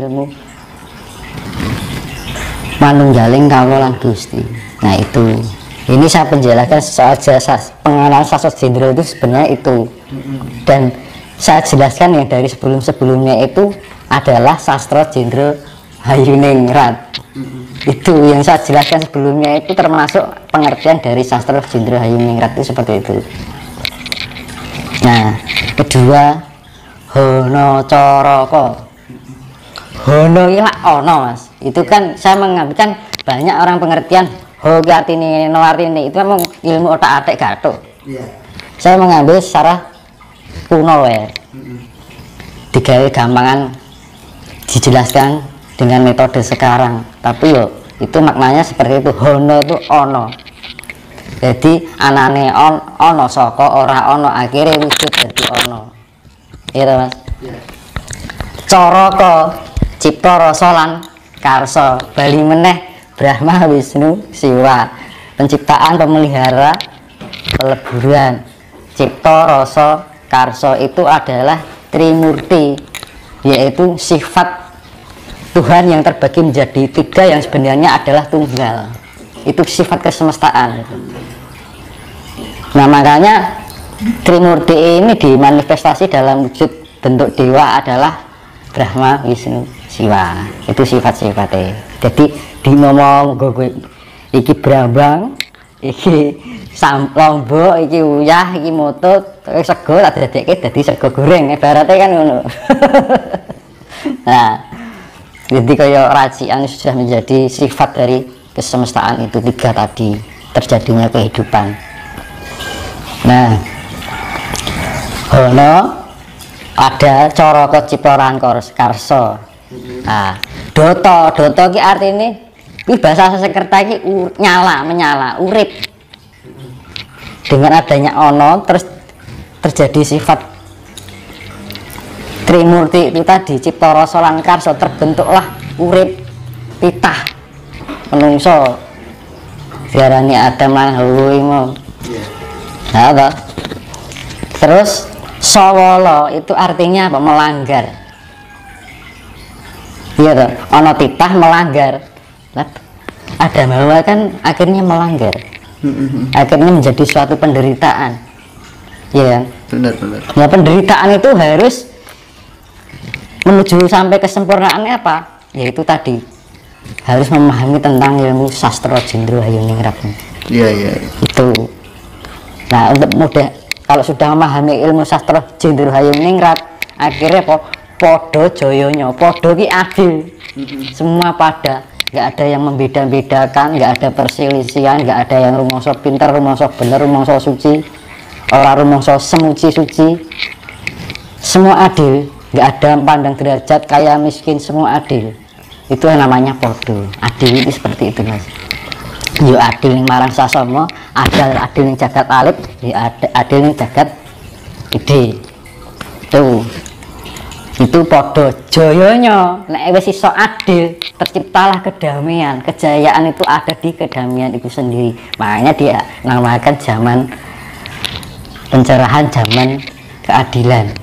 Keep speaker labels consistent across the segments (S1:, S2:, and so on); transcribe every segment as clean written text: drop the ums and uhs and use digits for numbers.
S1: ilmu manunggaling kawula lan Gusti. Nah itu, ini saya penjelaskan soal pengenalan sastra Jendra itu sebenarnya itu, dan saya jelaskan yang dari sebelumnya itu adalah sastra Jendra Hayuningrat. Itu yang saya jelaskan sebelumnya itu termasuk pengertian dari sastra Jendra Hayuningrat itu seperti itu. Nah kedua, Hono Coroko. Hono ya ono mas, itu kan saya mengambil kan banyak orang pengertian ho artine no artine itu memang ilmu otak atik gathuk. Saya mengambil secara kuno ya, digawe gampangan dijelaskan dengan metode sekarang, tapi yo itu maknanya seperti itu. Hono itu ono, jadi anane ono saka ora ono akhirnya wujud jadi ono, iya mas. Coroko cipta rasa lan karsa, bali meneh Brahma Wisnu Siwa, penciptaan, pemelihara, peleburan. Cipta rasa karsa itu adalah Trimurti, yaitu sifat Tuhan yang terbagi menjadi tiga yang sebenarnya adalah tunggal. Itu sifat kesemestaan. Nah makanya Trimurti ini dimanifestasi dalam wujud bentuk dewa adalah Brahma Wisnu Siwa. Itu sifat-sifatnya. Jadi di ngomong gue iki Brambang, iki Lombok, iki Uyah, iki Motut, sego tak dadekke dadi sego goreng ibaratnya kan ngono. Nah, jadi kayak racian sudah menjadi sifat dari kesemestaan itu tiga tadi, terjadinya kehidupan. Nah, Hono ada Coroko Ciptoran Karso. Nah, Doto ki artinya ini bahasa Sanskerta ki menyala, urip. Dengan adanya ono terus terjadi sifat Trimurti itu tadi, Cipta Rasa lan Karsa, terbentuklah urip, titah menungso. Diarani Adam lan Hawa mau. Nah, apa? Terus Sawala itu artinya apa? Melanggar. Iya toh, ono titah melanggar. Adam Hawa kan akhirnya melanggar. Akhirnya menjadi suatu penderitaan. Iya. Benar. Nah, penderitaan itu harus menuju sampai kesempurnaannya apa? Yaitu tadi harus memahami tentang ilmu sastra Jendra Hayuningrat. Iya. Itu. Nah, untuk mudah kalau sudah memahami ilmu sastra Jendra Hayuningrat, akhirnya podo joyonya, podo ki adil. Semua pada, nggak ada yang membeda-bedakan, nggak ada perselisihan, nggak ada yang rumangsa pintar, rumangsa bener, rumangsa suci, orang rumangsa semuci suci. Semua adil, nggak ada pandang derajat kaya miskin, semua adil. Itu yang namanya podo. Adil itu seperti itu mas. Yo adil yang marang sasama, adil yang jagat alit, adil yang jagat ide. Tuh. Itu podo joyonya, nek wis iso adil, terciptalah kedamaian. Kejayaan itu ada di kedamaian itu sendiri. Makanya dia namakan zaman pencerahan, zaman keadilan.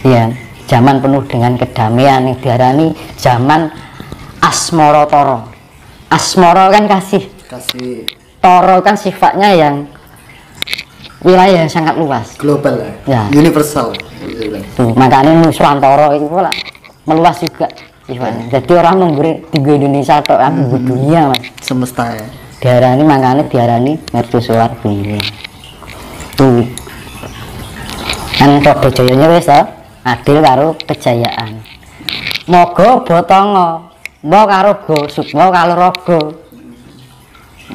S1: Ya, zaman penuh dengan kedamaian yang diarani zaman Asmara Tara. Asmara kan kasih. Tara kan sifatnya yang wilayah yang sangat luas, global ya, universal. Tuh, makanya Nuswantara itu pula meluas juga sifatnya. Jadi orang memberi tiga Indonesia atau dunia mas, semesta ya. Diarani makanya diarani mercusuar bumi. Tuh kan podo joyonya wis adil karo kejayaan. Moga botongo, mau karo go sukmo karo rogo.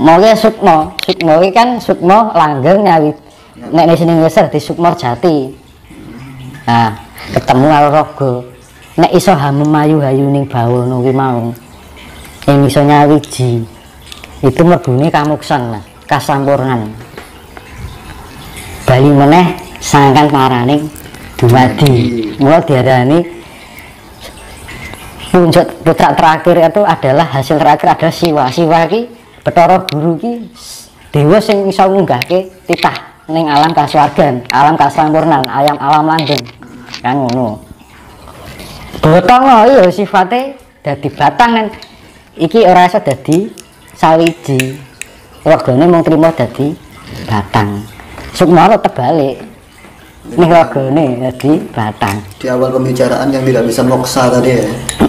S1: Mau ya sukmo iki kan sukmo langgeng nyawi. Nek wis ning Weser di Sukma Jati. Nah, ketemu karo rogo. Nek iso hamemayu hayu ning bawono ki mau. Ing iso nyawiji. Itu mlebune kamuksan Mas, kasampurnan. Bali meneh sangkan paraning dumadi. Mula diarani putra terakhir itu adalah hasil terakhir adalah Siwa. Siwa ki Bathara Guru ki dewa sing iso ngunggahke titah ning alam kasuwargan, alam kasampurnan, alam langgeng. Kan ngono. Botongo iya sifate dadi batang kan iki ora iso dadi sawiji. Ragane mung trimo dadi batang. Sukmana terbalik. Ning ragane dadi batang.
S2: Di awal pembicaraan yang tidak bisa moksa tadi ya.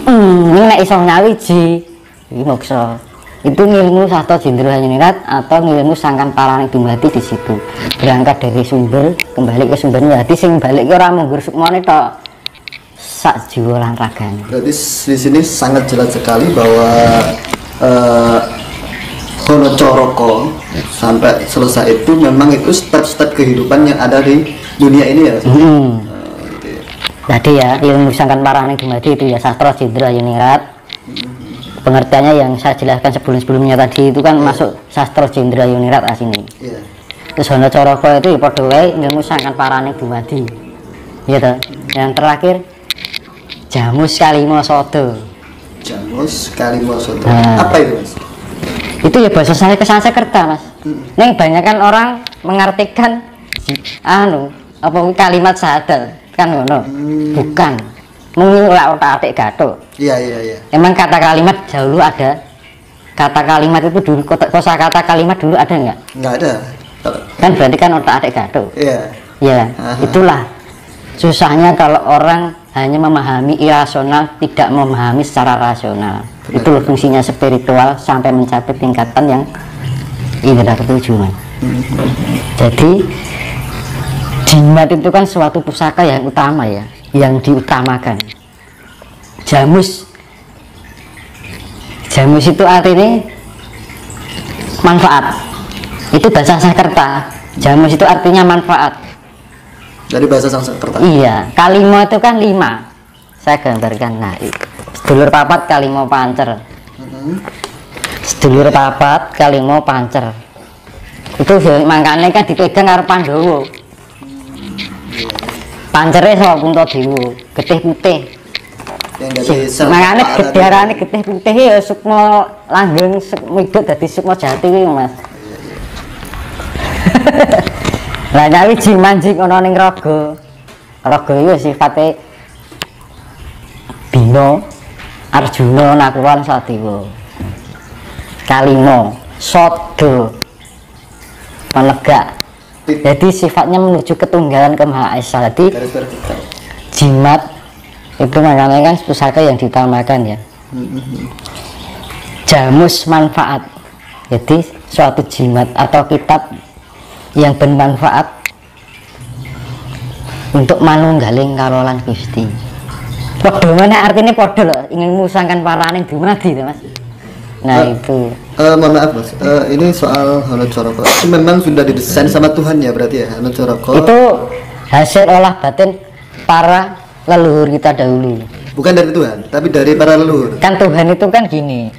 S1: Ini nek iso nyawiji iki moksa. Itu ngilmu sastra Jendra Ayunirat atau ngilmu sangkan paraning dumadi di situ. Berangkat dari sumber kembali ke sumbernya. Jadi sing balik ke ora munggur sukmane tok. Sak jiwa lan ragane.
S2: Berarti di sini sangat jelas sekali bahwa Hono Coroko sampai selesai itu memang itu step-step kehidupan yang ada di dunia ini ya.
S1: Jadi ya ilmu sangkan paraning dumadi itu ya sastra Jendra Ayunirat. Pengertiannya yang saya jelaskan sebelum-sebelumnya tadi itu kan masuk sastra Jendra Ayunirat asini. Terus Hono Coroko itu ya padha wae ilmu sangkan paraning dumadi. Gitu. Yang terakhir Jamus Kalima Sodo.
S2: Jamus Kalima Sodo. Apa itu, Mas?
S1: Itu ya bahasa saya Sanskerta, Mas. Ning banyakan orang mengartikan apa kalimat syahadat kan ngono. Bukan. Mengulak otak-atik gathuk.
S2: Iya.
S1: Emang kata kalimat dahulu ada. Kata kalimat itu dulu kosa kata kalimat dulu ada enggak?
S2: Enggak ada.
S1: Kan berarti kan otak-atik gathuk.
S2: Iya.
S1: Ya, itulah susahnya kalau orang hanya memahami irasional, tidak memahami secara rasional. Benar. Itu fungsinya spiritual sampai mencapai tingkatan yang indera ketujuh. Jadi jimat itu kan suatu pusaka yang utama ya, yang diutamakan. Jamus itu artinya manfaat. Itu bahasa Sanskerta. Jamus itu artinya manfaat.
S2: Dari bahasa Sanskerta.
S1: Iya, kalimo itu kan 5. Saya gambarkan. Nah, sedulur papat kalimo pancer. Sedulur papat kalimo pancer. Itu makanya kan dipegang karo Pandhawa. Pancere saka Puntadewa, getih putih. Makanya gedarane getih putih ya sukma langgeng midhut dadi sukma jati kuwi, Mas. Lah nyawi jimanjing ana ning raga. Raga iku sifate Bima, Arjuna, Nakulan, Sadewa. Kalima, Sodo, penegak. Jadi sifatnya menuju ketunggalan ke Maha Esa. Jadi jimat itu makanya kan pusaka yang diutamakan ya. Jamus manfaat. Jadi suatu jimat atau kitab yang bermanfaat untuk manunggaling karolan Gusti. Padha mana artinya padha loh, ingin musangkan paraning dumadi to, Mas. Nah itu
S2: mohon maaf, Mas, ini soal Hono Coroko itu memang sudah didesain sama Tuhan ya berarti ya. Hono Coroko
S1: itu hasil olah batin para leluhur kita dahulu,
S2: bukan dari Tuhan tapi dari para leluhur.
S1: Kan Tuhan itu kan gini,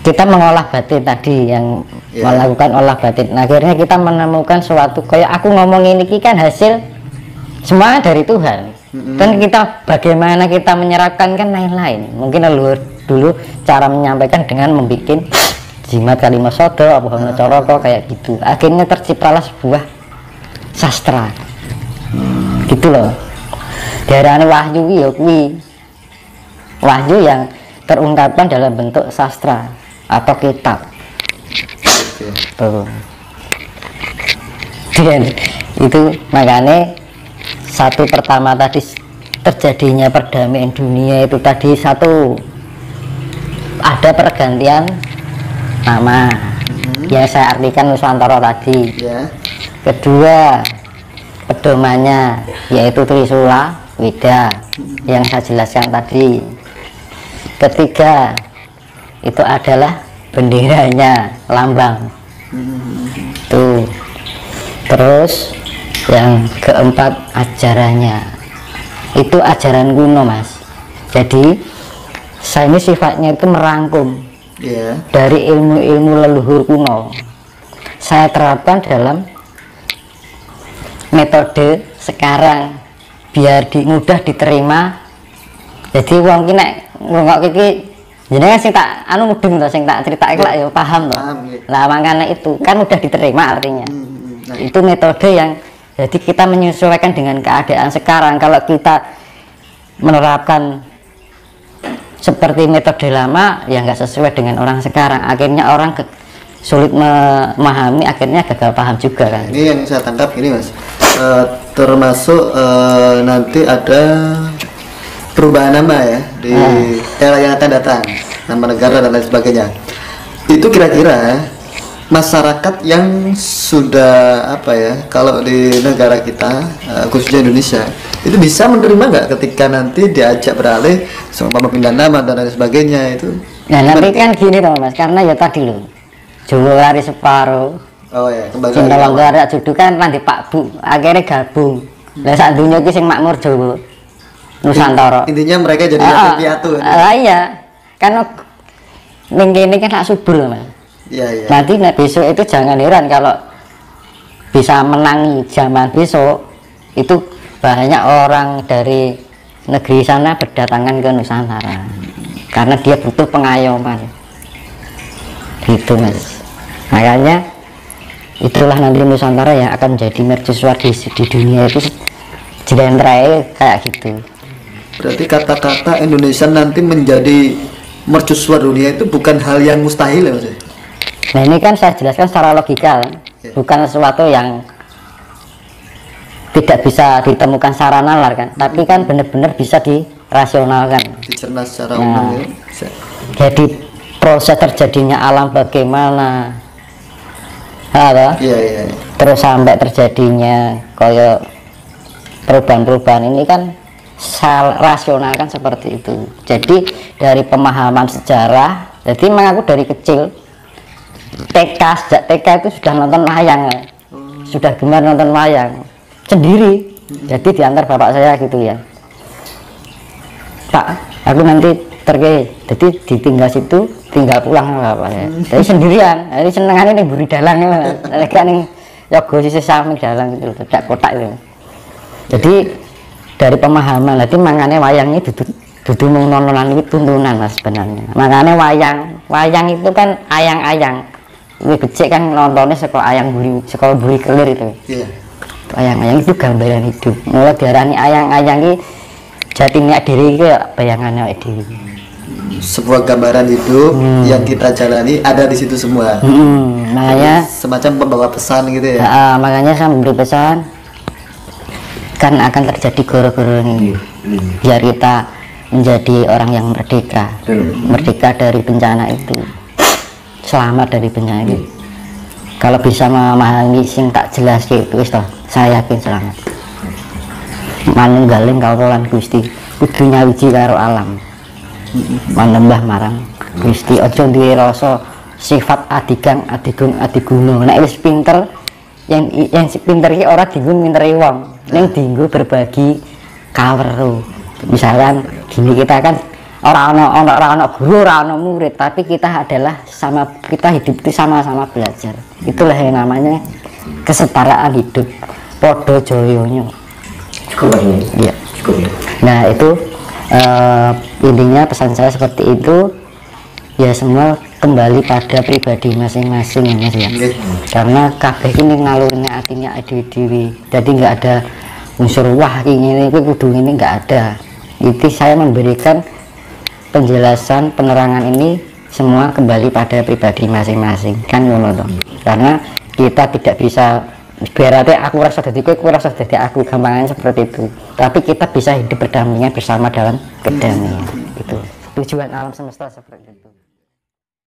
S1: kita mengolah batin tadi yang melakukan olah batin, akhirnya kita menemukan suatu kayak aku ngomong ini kan hasil semua dari Tuhan. Dan kita bagaimana kita menyerapkan kan lain-lain. Mungkin leluhur dulu cara menyampaikan dengan membuat jimat Kalima Sodo, apa Hono Coroko kayak gitu. Akhirnya terciptalah sebuah sastra. Gitu loh. Daerahnya wahyu ya kuwi. Wahyu yang terungkapkan dalam bentuk sastra atau kitab. Tuh. Dan itu makanya satu pertama tadi terjadinya perdamaian dunia itu tadi satu ada pergantian nama yang saya artikan Nusantara tadi. Kedua pedomannya yaitu Trisula Weda yang saya jelaskan tadi. Ketiga itu adalah benderanya lambang tuh. Terus yang keempat ajarannya itu ajaran kuno, Mas. Jadi saya ini sifatnya itu merangkum dari ilmu-ilmu leluhur kuno, saya terapkan dalam metode sekarang biar mudah diterima. Jadi wong ki nek ngrungokke iki jenengan sing tak anu mudeng to, sing tak critakake lak ya paham to. Lah makanya itu kan mudah diterima artinya. Itu metode yang jadi kita menyesuaikan dengan keadaan sekarang. Kalau kita menerapkan seperti metode lama ya nggak sesuai dengan orang sekarang, akhirnya orang sulit memahami, akhirnya gagal paham juga kan.
S2: Ini yang saya tangkap ini Mas, termasuk nanti ada perubahan nama ya di era yang akan datang, nama negara dan lain sebagainya. Itu kira-kira masyarakat yang sudah apa ya, kalau di negara kita khususnya Indonesia itu bisa menerima nggak ketika nanti diajak beralih seumpama pindah nama dan lain sebagainya itu?
S1: Nah nanti kan gini toh Mas, karena ya tadi loh Jawa lari separuh,
S2: oh ya kembali
S1: Cinta Longgara Judu kan nanti Pak Bu akhirnya gabung. Lah saat dunia itu sing makmur Jawa Nusantara.
S2: Intinya mereka jadi piatu.
S1: Iya, kan ning kene kan tak subur loh Mas.
S2: Iya.
S1: Nanti besok itu jangan heran kalau bisa menangi zaman besok itu banyak orang dari negeri sana berdatangan ke Nusantara karena dia butuh pengayoman gitu Mas. Makanya itulah nanti Nusantara yang akan menjadi mercusuar di dunia itu jelentrai kayak gitu.
S2: Berarti kata-kata Indonesia nanti menjadi mercusuar dunia itu bukan hal yang mustahil ya Mas?
S1: Nah ini kan saya jelaskan secara logika, bukan sesuatu yang tidak bisa ditemukan secara nalar kan, tapi kan benar-benar bisa dirasionalkan,
S2: dicerna secara umum ya.
S1: Jadi proses terjadinya alam bagaimana,
S2: iya.
S1: Terus sampai terjadinya kayak perubahan-perubahan ini kan rasional kan seperti itu. Jadi dari pemahaman sejarah, jadi mengaku dari kecil sejak TK itu sudah nonton wayang, sudah gemar nonton wayang sendiri. Jadi diantar bapak saya gitu ya, Pak aku nanti pergi, jadi ditinggal situ, tinggal pulang bapak saya. Jadi sendirian, jadi senengannya nih buri dalang ya, mereka nih yogo sisi samping dalang gitu, tidak kotak itu. Jadi dari pemahaman, jadi makanya wayang ini duduk nontonan itu tuntunan Mas sebenarnya. Makanya wayang itu kan ayang-ayang. Ini kecil kan nontonnya sekolah buri kelir itu.
S2: Iya.
S1: Ayang-ayang itu gambaran hidup. Mulai diarani ayang-ayang ini jatinya diri itu bayangannya diri.
S2: Sebuah gambaran hidup yang kita jalani ada di situ semua.
S1: Makanya
S2: semacam pembawa pesan gitu ya.
S1: Makanya saya memberi pesan kan akan terjadi goro-goro ini. Biar kita menjadi orang yang merdeka dari bencana itu. Selamat dari bencana ini. Kalau bisa memahami sing tak jelas gitu saya yakin selamat. Manunggaling kaulan Gusti kudu nyawiji karo alam. Manembah marang Gusti aja duwe rasa sifat adigang adigung adiguna. Nek wis pinter yang pinter iki ora dienggo minteri wong, ning dienggo berbagi kaweruh. Misalkan gini, kita kan orang guru, orang murid, tapi kita hidup itu sama-sama belajar. Itulah yang namanya kesetaraan hidup, podo joyonya.
S3: Cukup
S1: ya. Nah itu intinya pesan saya seperti itu ya, semua kembali pada pribadi masing-masing ya Mas ya. Karena kabeh ini ngalurnya artinya dewi-dewi, jadi nggak ada unsur wah ini kudu ini, nggak ada. Itu saya memberikan penjelasan penerangan ini semua kembali pada pribadi masing-masing kan ngono toh. Karena kita tidak bisa berarti aku rasa jadi aku rasa jadi aku, gampangannya seperti itu, tapi kita bisa hidup berdampingan bersama dalam kedamaian. Itu tujuan alam semesta seperti itu.